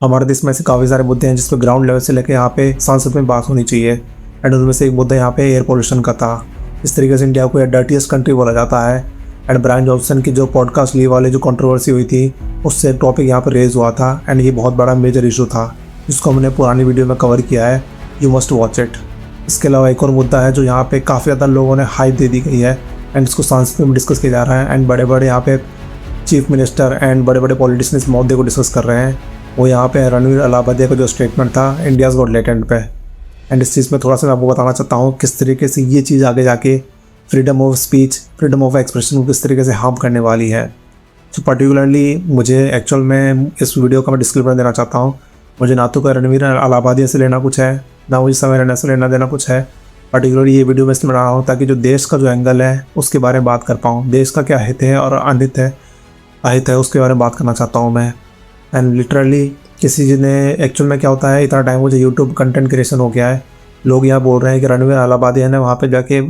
हमारे देश में ऐसे काफ़ी सारे मुद्दे हैं जिस पे ग्राउंड लेवल से लेकर यहाँ पे सांसद में बात होनी चाहिए। एंड उनमें से एक मुद्दा यहाँ पे एयर पोल्यूशन का था। इस तरीके से इंडिया को डर्टीएस्ट कंट्री बोला जाता है। एंड ब्रायन जॉनसन की जो पॉडकास्ट ली वाले जो कंट्रोवर्सी हुई थी उससे टॉपिक यहाँ पर रेज हुआ था। एंड ये बहुत बड़ा मेजर इशू था जिसको हमने पुरानी वीडियो में कवर किया है, यू मस्ट वॉच इट। इसके अलावा एक और मुद्दा है जो यहाँ पे काफ़ी ज़्यादा लोगों ने हाइप दे दी गई है एंड इसको सांसद में डिस्कस किया जा रहा है। एंड बड़े बड़े यहाँ पे चीफ मिनिस्टर एंड बड़े बड़े पॉलिटिशियन इस मुद्दे को डिस्कस कर रहे हैं। वो यहाँ पे रणवीर अलाहाबादिया का जो स्टेटमेंट था इंडियाज़ गॉट लेटेंट पे। एंड इस चीज़ में थोड़ा सा मैं आपको बताना चाहता हूँ किस तरीके से ये चीज़ आगे जाके freedom of speech, freedom of expression को किस तरीके से हार्म करने वाली है। तो पर्टिकुलरली मुझे एक्चुअल में इस वीडियो का मैं डिस्क्लेमर देना चाहता हूँ, मुझे ना तो रणवीर अलाहाबादिया से लेना कुछ है, ना मुझे समय रहने से लेना देना कुछ है। पर्टिकुलरली ये वीडियो मैं इसलिए बना रहा हूँ ताकि जो देश का जो एंगल है उसके बारे में बात कर पाऊँ। देश का क्या हित है और अहित है उसके बारे में बात करना चाहता हूँ मैं। एंड लिटरली किसी चीज़ ने एक्चुअल में क्या होता है, इतना टाइम मुझे यूट्यूब कंटेंट क्रिएशन हो गया है, लोग यहाँ बोल रहे हैं कि रणवीर अलाहाबादिया ने वहाँ पे जाके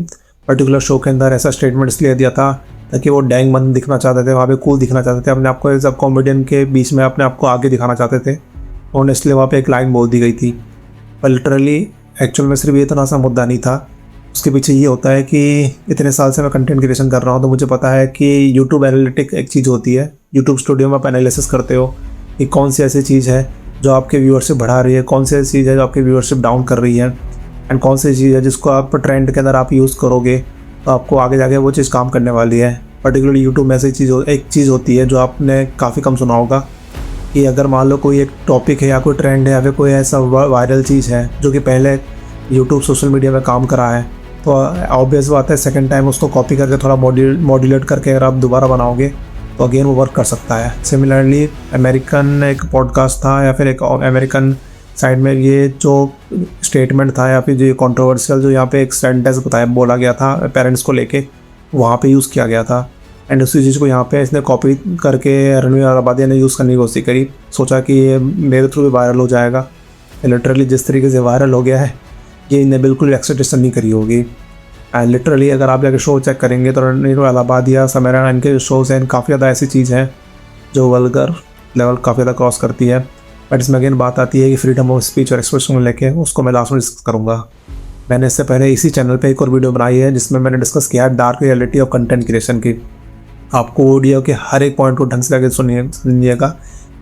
पर्टिकुलर शो के अंदर ऐसा स्टेटमेंट इसलिए दिया था ताकि वो डैंग बंद दिखना चाहते थे, वहाँ पे कूल दिखना चाहते थे, अपने आप को सब कॉमेडियन के बीच में अपने आप को आगे दिखाना चाहते थे और इसलिए वहाँ पे एक लाइन बोल दी गई थी। पर लिटरली एक्चुअल में सिर्फ ये इतना सा मुद्दा नहीं था, उसके पीछे ये होता है कि इतने साल से मैं कंटेंट क्रिएशन कर रहा हूँ तो मुझे पता है कि यूट्यूब एनालिटिक एक चीज़ होती है। यूट्यूब स्टूडियो में आप एनालिसिस करते हो कि कौन सी ऐसी चीज़ है जो आपके व्यूअरशिप बढ़ा रही है, कौन सी ऐसी चीज़ है जो आपकी व्यूअरशिप डाउन कर रही है, एंड कौन सी चीज़ है जिसको आप ट्रेंड के अंदर आप यूज़ करोगे तो आपको आगे जाके वो चीज़ काम करने वाली है। पर्टिकुलरली यूट्यूब में ऐसी एक चीज़ होती है जो आपने काफ़ी कम सुना होगा कि अगर मान लो कोई एक टॉपिक है या कोई ट्रेंड है या फिर कोई ऐसा वायरल चीज़ है जो कि पहले यूट्यूब सोशल मीडिया में काम करा है, तो ऑब्वियस बात है सेकंड टाइम उसको कॉपी करके थोड़ा मॉड्यूलेट करके अगर आप दोबारा बनाओगे तो अगेन वो वर्क कर सकता है। सिमिलरली अमेरिकन एक पॉडकास्ट था या फिर एक अमेरिकन साइड में ये जो स्टेटमेंट था या फिर जो कंट्रोवर्शियल जो यहाँ पे एक सेंटेंस बोला गया था पेरेंट्स को लेके, वहाँ पे यूज़ किया गया था। एंड उसी चीज़ को यहाँ पे इसने कॉपी करके रणवीर अलाहाबादिया ने यूज़ करने की कोशिश करी, सोचा कि ये मेरे थ्रू भी वायरल हो जाएगा। लिटरली जिस तरीके से वायरल हो गया है ये इन्हें बिल्कुल एक्सपेक्टेशन नहीं करी होगी। एंड लिटरली अगर आप जाके शो चेक करेंगे तो रणवीर अलाहाबादिया समय इनके शोज़ हैं काफ़ी ज़्यादा ऐसी चीज़ हैं जो वल्गर लेवल काफ़ी ज़्यादा क्रॉस करती है। बट इसमें अगेन बात आती है कि फ्रीडम ऑफ स्पीच और एक्सप्रेशन को लेके, उसको मैं लास्ट में डिस्कस करूँगा। मैंने इससे पहले इसी चैनल पे एक और वीडियो बनाई है जिसमें मैंने डिस्कस किया है dark reality of content creation की। आपको वीडियो के हर एक पॉइंट को ढंग से लगे सुनिएगा।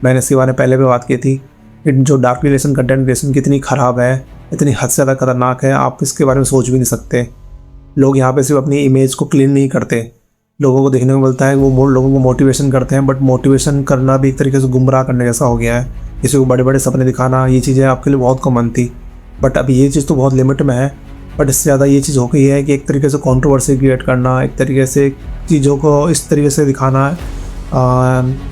मैंने इसके बारे में पहले भी बात की थी कि जो डार्क रिलेशन कंटेंट क्रिएशन कितनी ख़राब है, इतनी हद से ज़्यादा खतरनाक है, आप इसके बारे में सोच भी नहीं सकते। लोग यहाँ पे सिर्फ अपनी इमेज को क्लीन नहीं करते, लोगों को देखने को मिलता है वो लोगों को मोटिवेशन करते हैं, बट मोटिवेशन करना भी एक तरीके से गुमराह करने जैसा हो गया है। किसी को बड़े बड़े सपने दिखाना, ये चीज़ें आपके लिए बहुत कॉमन थी, बट अभी ये चीज़ तो बहुत लिमिट में है। बट इससे ज़्यादा ये चीज़ हो गई है कि एक तरीके से कंट्रोवर्सी क्रिएट करना, एक तरीके से चीज़ों को इस तरीके से दिखाना,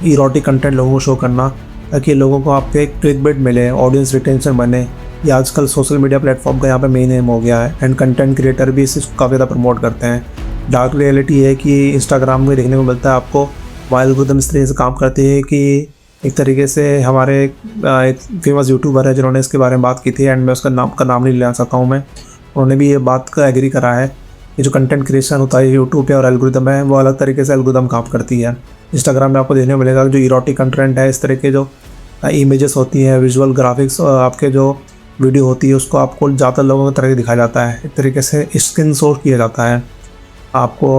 इरोटिक कंटेंट लोगों को शो करना ताकि लोगों को आपके एक क्लिकबेट मिले, ऑडियंस रिटेंशन बने। ये आजकल सोशल मीडिया प्लेटफॉर्म का यहाँ पे मेन एम हो गया है। एंड कंटेंट क्रिएटर भी इसको काफ़ी ज़्यादा प्रमोट करते हैं। डार्क रियलिटी है कि इंस्टाग्राम में देखने को मिलता है आपको एल्गोरिथम इस तरीके से काम करती है कि एक तरीके से हमारे एक फेमस यूट्यूबर है जिन्होंने इसके बारे में बात की थी, एंड मैं उसका नाम नहीं लेना चाहता हूँ मैं, उन्होंने भी ये बात का एग्री करा है कि जो कंटेंट क्रिएशन होता है यूट्यूब पे और एल्गोरिथम है वो अलग तरीके से एल्गोरिथम काम करती है। इंस्टाग्राम में आपको देखने को मिलेगा जो इरोटिक कंटेंट है, इस तरह के जो इमेजेस होती हैं, विजुअल ग्राफिक्स, आपके जो वीडियो होती है उसको आपको ज़्यादातर लोगों की तरह दिखाया जाता है, एक तरीके से स्किन शॉट किया जाता है। आपको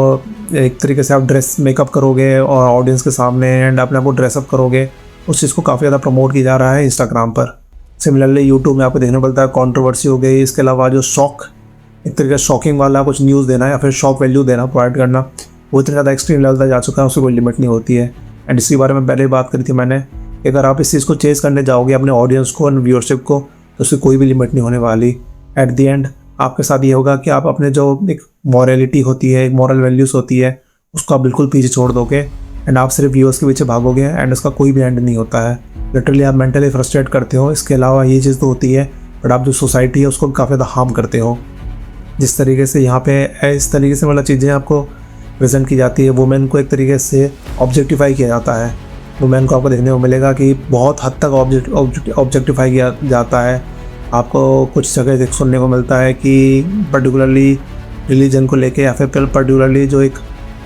एक तरीके से आप ड्रेस मेकअप करोगे और ऑडियंस के सामने एंड अपने आप को ड्रेसअप करोगे, उस चीज़ को काफ़ी ज़्यादा प्रमोट किया जा रहा है इंस्टाग्राम पर। सिमिलरली यूट्यूब में आपको देखने को मिलता है कंट्रोवर्सी हो गई। इसके अलावा जो एक तरीके से शॉकिंग वाला कुछ न्यूज़ देना या फिर शॉक वैल्यू देना प्रोवाइड करना, वो इतना ज़्यादा एक्सट्रीम लेवल तक जा चुका है, उसकी कोई लिमिट नहीं होती है। एंड इसके बारे में पहले ही बात करी थी मैंने कि अगर आप इस चीज़ को चेज़ करने जाओगे अपने ऑडियंस को एंड व्यूअरशिप को तो उसकी कोई भी लिमिट नहीं होने वाली। एट दी एंड आपके साथ ये होगा कि आप अपने जो एक मॉरलिटी होती है, एक मॉरल वैल्यूज़ होती है, उसको आप बिल्कुल पीछे छोड़ दोगे एंड आप सिर्फ व्यूअर्स के पीछे भागोगे एंड उसका कोई भी एंड नहीं होता है। लिटरली आप मेंटली फ्रस्ट्रेट करते हो। इसके अलावा ये चीज़ तो होती है बट आप जो सोसाइटी है उसको काफ़ी ज़्यादा हार्म करते हो। जिस तरीके से यहाँ पे इस तरीके से मतलब चीज़ें आपको प्रेजेंट की जाती है, वुमेन को एक तरीके से ऑब्जेक्टिफाई किया जाता है। वुमेन को आपको देखने को मिलेगा कि बहुत हद तक ऑब्जेक्टिफाई किया जाता है। आपको कुछ जगह सुनने को मिलता है कि पर्टिकुलरली रिलीजन को लेके या फिर पर्टिकुलरली जो एक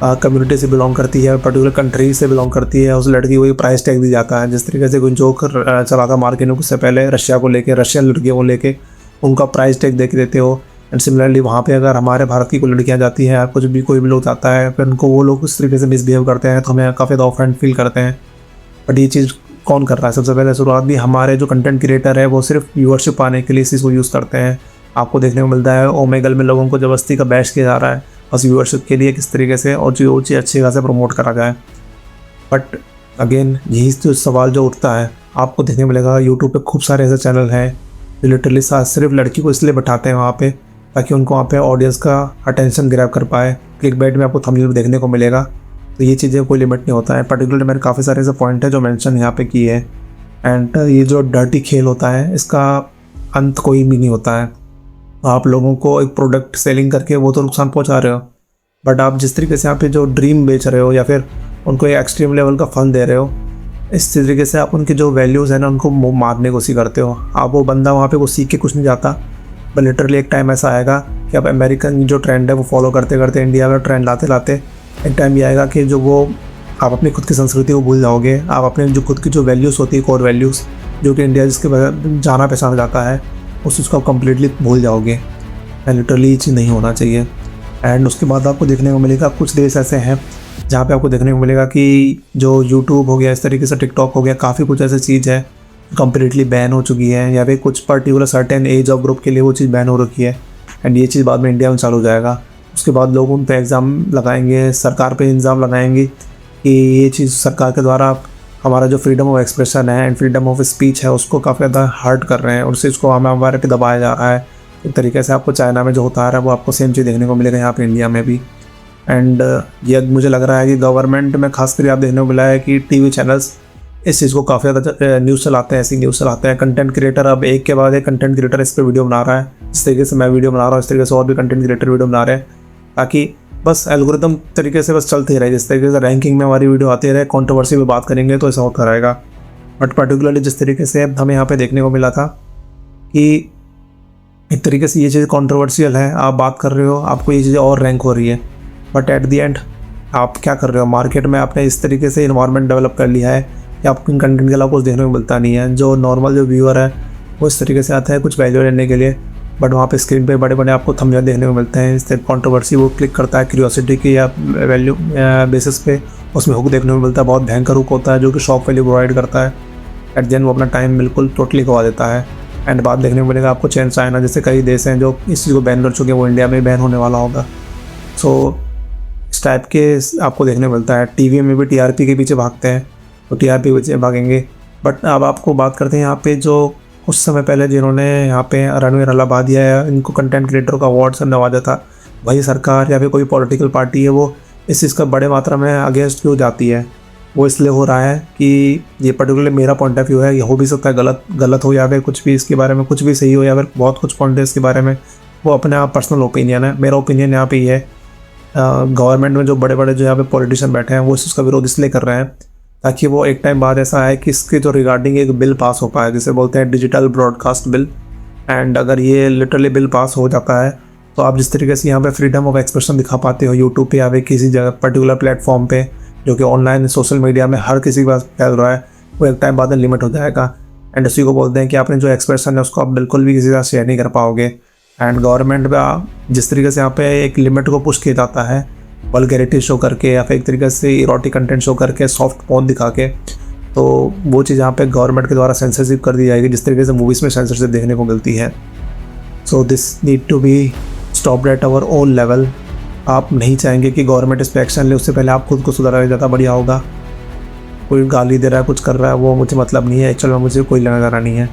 कम्युनिटी से बिलोंग करती है, पर्टिकुलर कंट्री से बिलोंग करती है, उस लड़की को प्राइस टैग दिया जाता है। जिस तरीके से कोई जोक चला था मार्केट में उससे पहले रशिया को लेके, रशियन लड़कियों को लेके उनका प्राइस टैग दे के देते हो। एंड सिमिलरली वहाँ पे अगर हमारे भारत की कोई लड़कियाँ जाती हैं, कुछ भी कोई भी लोग जाता है, फिर उनको वो लोग उस तरीके से मिसबिहेव करते हैं तो हमें काफ़ी ज़्यादा ऑफेंड फील करते हैं। बट ये चीज़ कौन कर रहा है? सबसे पहले शुरुआत भी हमारे जो कंटेंट क्रिएटर है वो सिर्फ व्यूअरशिप पाने के लिए इस चीज़ को यूज़ करते हैं। आपको देखने को मिलता है ओमेगल में लोगों को ज़बरदस्ती का बैश किया जा रहा है बस व्यूअरशिप के लिए, किस तरीके से और जो चीज़ अच्छी खासा प्रमोट करा जाए। बट अगेन यही जो सवाल जो उठता है, आपको देखने को मिलेगा यूट्यूब पे खूब सारे ऐसे चैनल हैं जो लिटरली सिर्फ लड़की को इसलिए बैठाते हैं वहाँ पे ताकि उनको वहाँ पे ऑडियंस का अटेंशन ग्रैब कर पाए। क्लिकबेट में आपको थंबनेल देखने को मिलेगा। तो ये चीज़ें कोई लिमिट नहीं होता है। पर्टिकुलरली मैंने काफ़ी सारे ऐसे पॉइंट है जो मेंशन यहाँ पे किए हैं। एंड ये जो डर्टी खेल होता है इसका अंत कोई भी नहीं होता है। आप लोगों को एक प्रोडक्ट सेलिंग करके वो तो नुकसान पहुँचा रहे हो, बट आप जिस तरीके से यहाँ पे जो ड्रीम बेच रहे हो या फिर उनको एक एक्सट्रीम लेवल का फन दे रहे हो, इस तरीके से आप उनकी जो वैल्यूज़ है ना उनको मारने की कोशिश करते हो। आप वो बंदा वहाँ पे वो सीख के कुछ नहीं जाता, बट लिटरली एक टाइम ऐसा आएगा कि आप अमेरिकन जो ट्रेंड है वो फॉलो करते करते इंडिया में ट्रेंड लाते लाते एक टाइम ये आएगा कि जो वो आप अपनी खुद की संस्कृति को भूल जाओगे। आप अपने जो खुद की जो वैल्यूज़ होती है, कोर वैल्यूज़ जो कि इंडिया जिसके जाना पहचाना जाता है, उस चीज़ को आप कम्प्लीटली भूल जाओगे। एंड लिटरली ये चीज़ नहीं होना चाहिए। एंड उसके बाद आपको देखने को मिलेगा कुछ देश ऐसे हैं जहाँ पे आपको देखने को मिलेगा कि जो यूट्यूब हो गया, इस तरीके से टिकटॉक हो गया, काफ़ी कुछ ऐसी चीज़ है कम्प्लीटली बैन हो चुकी है या फिर कुछ particular certain age of group के लिए वो चीज़ बैन हो रखी है। एंड ये चीज़ बाद में इंडिया में चालू हो जाएगा। उसके बाद लोग उन पर एग्ज़ाम लगाएंगे, सरकार पे इल्ज़ाम लगाएंगे कि ये चीज़ सरकार के द्वारा हमारा जो फ्रीडम ऑफ एक्सप्रेशन है एंड फ्रीडम ऑफ स्पीच है उसको काफ़ी ज़्यादा हर्ट कर रहे हैं और उस चीज़ को हमारे पे दबाया जा रहा है। एक तरीके से आपको चाइना में जो होता है वो आपको सेम चीज़ देखने को मिलेगा यहाँ पे इंडिया में भी। एंड ये मुझे लग रहा है कि गवर्नमेंट में खासकर आप देखने को मिला है कि टीवी चैनल्स इस चीज़ को काफ़ी ज़्यादा न्यूज़ चलाते हैं, ऐसी न्यूज़ चलाते हैं। कंटेंट क्रिएटर अब एक के बाद एक कंटेंट क्रिएटर इस पर वीडियो बना रहा है। जिस तरीके से मैं वीडियो बना रहा हूँ इस तरीके से और भी कंटेंट क्रिएटर वीडियो बना रहे हैं ताकि बस एल्गोरिदम तरीके से बस चलते रहे। जिस तरीके से रैंकिंग में हमारी वीडियो आती रहे, कंट्रोवर्सी पे बात करेंगे तो ऐसा होता रहेगा। बट पर्टिकुलरली जिस तरीके से हमें यहाँ पे देखने को मिला था कि एक तरीके से ये चीज़ कंट्रोवर्शियल है, आप बात कर रहे हो, आपको ये चीज़ें और रैंक हो रही है, बट एट दी एंड आप क्या कर रहे हो? मार्केट में आपने इस तरीके से इन्वायरमेंट डेवलप कर लिया है कि आपको कंटेंट के अलावा कुछ देखने को मिलता नहीं है। जो नॉर्मल जो व्यूअर है वो इस तरीके से आता है कुछ वैल्यू लेने के लिए, बट वहाँ पे स्क्रीन पे बड़े बड़े आपको थंबनेल देखने को मिलते हैं। इससे कंट्रोवर्सी वो क्लिक करता है क्यूरियोसिटी की या वैल्यू बेसिस पे, उसमें हुक देखने को मिलता है, बहुत भयंकर हुक होता है जो कि शॉक वैल्यू प्रोवाइड करता है। एट द एंड वो अपना टाइम बिल्कुल टोटली गवा देता है। एंड बात देखने को मिलेगा आपको चाइना जैसे कई देश हैं जो इस चीज़ को बैन कर चुके हैं, वो इंडिया में बैन होने वाला होगा। सो इस टाइप के आपको देखने को मिलता है। टीवी में भी टीआरपी के पीछे भागते हैं तो टीआरपी के पीछे भागेंगे। बट अब आपको बात करते हैं यहाँ पे जो कुछ समय पहले जिन्होंने यहाँ पे रणवीर अलाहाबादिया या इनको कंटेंट क्रिएटर का अवार्ड से नवाजा था, वही सरकार या फिर कोई पॉलिटिकल पार्टी है वो इस चीज़ का बड़े मात्रा में अगेंस्ट क्यों जाती है? वो इसलिए हो रहा है कि ये पर्टिकुलरली मेरा पॉइंट ऑफ व्यू है, ये हो भी सकता है गलत हो या फिर कुछ भी इसके बारे में कुछ भी सही हो या फिर बहुत कुछ पॉइंट है इसके बारे में, वो अपने आप पर्सनल ओपिनियन है। मेरा ओपिनियन यहाँ पे ये है, गवर्नमेंट में जो बड़े बड़े जो यहाँ पे पॉलिटिशियन बैठे हैं वो इस चीज़ का विरोध इसलिए कर रहे हैं ताकि वो एक टाइम बाद ऐसा है कि इसके जो रिगार्डिंग एक बिल पास हो पाए जिसे बोलते हैं डिजिटल ब्रॉडकास्ट बिल। एंड अगर ये लिटरली बिल पास हो जाता है तो आप जिस तरीके से यहाँ पे फ्रीडम ऑफ एक्सप्रेशन दिखा पाते हो यूट्यूब पे या फिर किसी जगह पर्टिकुलर प्लेटफॉर्म पे जो कि ऑनलाइन सोशल मीडिया में हर किसी के पास फैल रहा है, वो एक टाइम बाद लिमिट हो जाएगा। एंड उसी को बोलते हैं कि आपने जो एक्सप्रेशन है उसको आप बिल्कुल भी किसी के साथ शेयर नहीं कर पाओगे। एंड गवर्नमेंट में जिस तरीके से यहाँ पे एक लिमिट को पुश किया जाता है वल्गैरिटी शो करके या फिर एक तरीके से इरोटिक कंटेंट शो करके, सॉफ्ट पोर्न दिखा के, तो वो चीज़ यहाँ पे गवर्नमेंट के द्वारा सेंसरशिप कर दी जाएगी जिस तरीके से मूवीज़ में सेंसरशिप देखने को मिलती है। So this need to be stopped at our own level. आप नहीं चाहेंगे कि गवर्नमेंट इस पर एक्शन ले, उससे पहले आप खुद को सुधारा ज़्यादा बढ़िया होगा। कोई गाली दे रहा है, कुछ कर रहा है, वो मुझे मतलब नहीं है, एक्चुअल में मुझे कोई लेना देना नहीं है।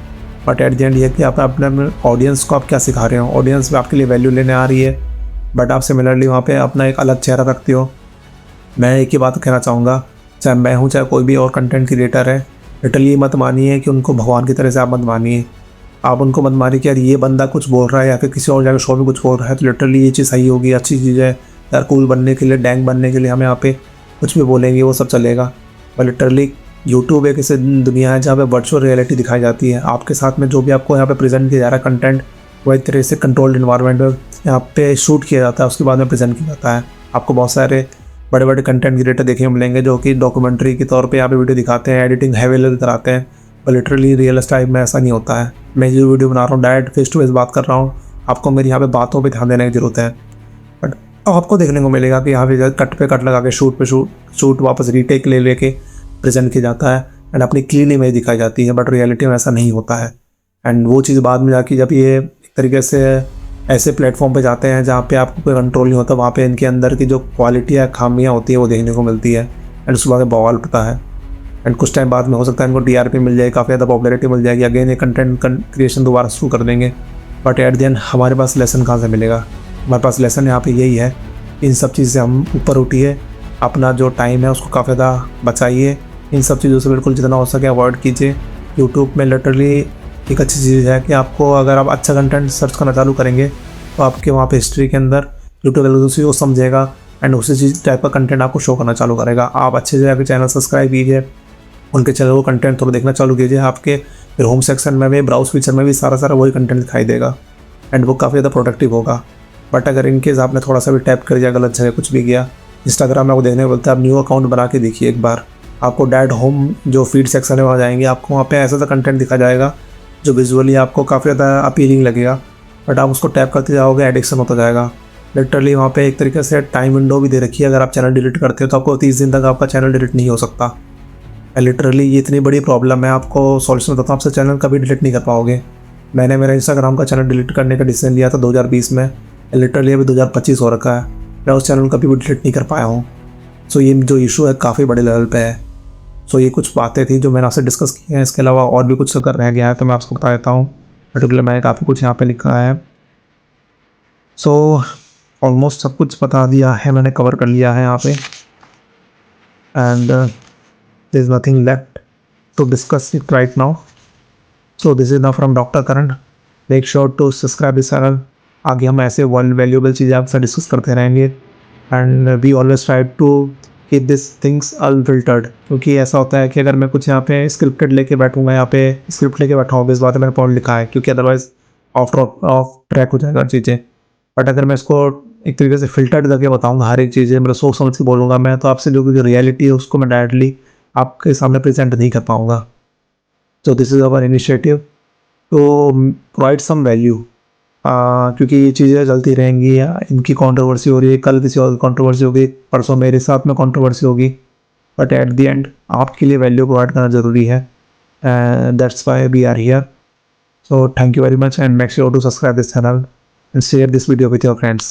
बट एट द एंड ये कि आप अपने ऑडियंस को आप क्या सिखा रहे हो? ऑडियंस में आपके लिए वैल्यू लेने आ रही है, बट आप सिमिलरली वहाँ पे अपना एक अलग चेहरा रखते हो। मैं एक ही बात कहना चाहूँगा, चाहे मैं हूँ चाहे कोई भी और कंटेंट क्रिएटर है, लिटरली मत मानिए कि उनको भगवान की तरह से आप मत मानिए। आप उनको मत मानिए कि यार ये बंदा कुछ बोल रहा है या फिर किसी और जगह शो में कुछ बोल रहा है तो लिटरली ये चीज़ सही होगी, अच्छी चीज़ है यार, कूल बनने के लिए, डैंग बनने के लिए हम यहाँ पे कुछ भी बोलेंगे वो सब चलेगा। पर लिटरली यूट्यूब एक ऐसी दुनिया है जहाँ पे वर्चुअल रियलिटी दिखाई जाती है। आपके साथ में जो भी आपको यहाँ पे प्रेजेंट किया जा रहा है कंटेंट, वो एक तरह से कंट्रोल्ड इन्वायरमेंट में यहाँ पे शूट किया जाता है, उसके बाद में प्रेजेंट किया जाता है। आपको बहुत सारे बड़े बड़े कंटेंट क्रिएटर देखने को मिलेंगे जो कि डॉक्यूमेंट्री के तौर पे यहाँ पे वीडियो दिखाते हैं, एडिटिंग हैवी लेवल कराते हैं, पर लिटरली रियल टाइम में ऐसा नहीं होता है। मैं जो वीडियो बना रहा हूँ डायरेक्ट फेस टू फेस बात कर रहा हूँ, आपको मेरी यहाँ पे बातों पे ध्यान देने की ज़रूरत है। बट आपको देखने को मिलेगा कि यहाँ पे कट लगा के शूट वापस रीटेक ले लेके प्रेजेंट किया जाता है एंड अपनी क्लीन इमेज दिखाई जाती है, बट रियलिटी में ऐसा नहीं होता है। एंड वो चीज़ बाद में जाके जब ये एक तरीके से ऐसे प्लेटफॉर्म पे जाते हैं जहाँ पे आपको कोई कंट्रोल नहीं होता, वहाँ पे इनके अंदर की जो क्वालिटी या खामियाँ होती है वो देखने को मिलती है एंड उसके बाद बवाल पड़ता है। एंड कुछ टाइम बाद में हो सकता है इनको टीआरपी मिल जाए, काफ़ी ज़्यादा पॉपुलैरिटी मिल जाएगी, अगेन ये कंटेंट क्रिएशन दोबारा शुरू कर देंगे। बट एट द एंड हमारे पास लेसन कहाँ से मिलेगा? हमारे पास लेसन यहाँ पे यही है, इन सब चीज़ से हम ऊपर उठिए, अपना जो टाइम है उसको काफ़ी ज़्यादा बचाइए, इन सब चीज़ों से बिल्कुल जितना हो सके अवॉइड कीजिए। यूट्यूब में लिटरली एक अच्छी चीज़ है कि आपको अगर आप अच्छा कंटेंट सर्च करना चालू करेंगे तो आपके वहाँ पे हिस्ट्री के अंदर यूट्यूब उसी को समझेगा एंड उसी चीज़ टाइप का कंटेंट आपको शो करना चालू करेगा। आप अच्छे से जाकर चैनल सब्सक्राइब कीजिए, उनके चैनल को कंटेंट थोड़ा देखना चालू कीजिए, आपके फिर होम सेक्शन में भी ब्राउज फीचर में भी सारा वही कंटेंट दिखाई देगा एंड वो काफ़ी ज़्यादा प्रोडक्टिव होगा। बट अगर इनकेस आपने थोड़ा सा भी टैप कर दिया, गलत जगह कुछ भी किया, इंस्टाग्राम में आपको देखने को बोलता है आप न्यू अकाउंट बना के देखिए एक बार, आपको डायरेक्ट होम जो फीड सेक्शन में वहाँ जाएंगे, आपको वहाँ पे ऐसा कंटेंट दिखा जाएगा जो विजुअली आपको काफ़ी ज़्यादा अपीलिंग लगेगा, बट आप उसको टैप करते जाओगे एडिक्शन होता जाएगा। लिटरली वहाँ पे एक तरीके से टाइम विंडो भी दे रखी है, अगर आप चैनल डिलीट करते हो तो आपको 30 दिन तक आपका चैनल डिलीट नहीं हो सकता। लिटरली ये इतनी बड़ी प्रॉब्लम है, आपको सॉल्यूशन बताता हूँ, आपसे चैनल कभी डिलीट नहीं कर पाओगे। मैंने मेरा इंस्टाग्राम का चैनल डिलीट करने का डिसीजन लिया था 2020 में, लिटरली अभी 2025 हो रखा है, मैं उस चैनल कभी भी डिलीट नहीं कर पाया हूँ। सो ये जो इशू है काफ़ी बड़े लेवल पे है। सो ये कुछ बातें थी जो मैंने आपसे डिस्कस की हैं, इसके अलावा और भी कुछ अगर रह गया है तो मैं आपको बता देता हूँ। पर्टिकुलर मैंने काफ़ी कुछ यहाँ पे लिखा है। सो ऑलमोस्ट सब कुछ बता दिया है, मैंने कवर कर लिया है यहाँ पे and there is nothing left to discuss it right now. So this is now from doctor Karan. Make sure to subscribe this channel. आगे हम ऐसे वैल्यूएबल चीज़ें आपसे डिस्कस करते रहेंगे and we always try to keep this things unfiltered, क्योंकि ऐसा होता है कि अगर मैं कुछ यहाँ पे स्क्रिप्टेड लेके बैठूंगा, यहाँ पे स्क्रिप्ट लेके बैठा हूँ, इस बात में मैंने पॉइंट लिखा है, क्योंकि अदरवाइज ऑफ ट्रैक हो जाएगा चीज़ें। बट अगर मैं इसको एक तरीके से फ़िल्टर्ड करके बताऊँगा हर एक चीज़ें, मतलब सोच समझ के बोलूँगा मैं, तो आपसे जो रियलिटी है उसको मैं डायरेक्टली आपके सामने प्रेजेंट नहीं कर पाऊँगा। So this is our initiative to provide some value, क्योंकि ये चीज़ें चलती रहेंगी, इनकी कंट्रोवर्सी हो रही है, कल किसी और कंट्रोवर्सी होगी, परसों मेरे साथ में कंट्रोवर्सी होगी, बट एट द एंड आपके लिए वैल्यू प्रोवाइड करना ज़रूरी है, that's why we are here. So thank you very much and make sure to subscribe this channel and share this video with your friends.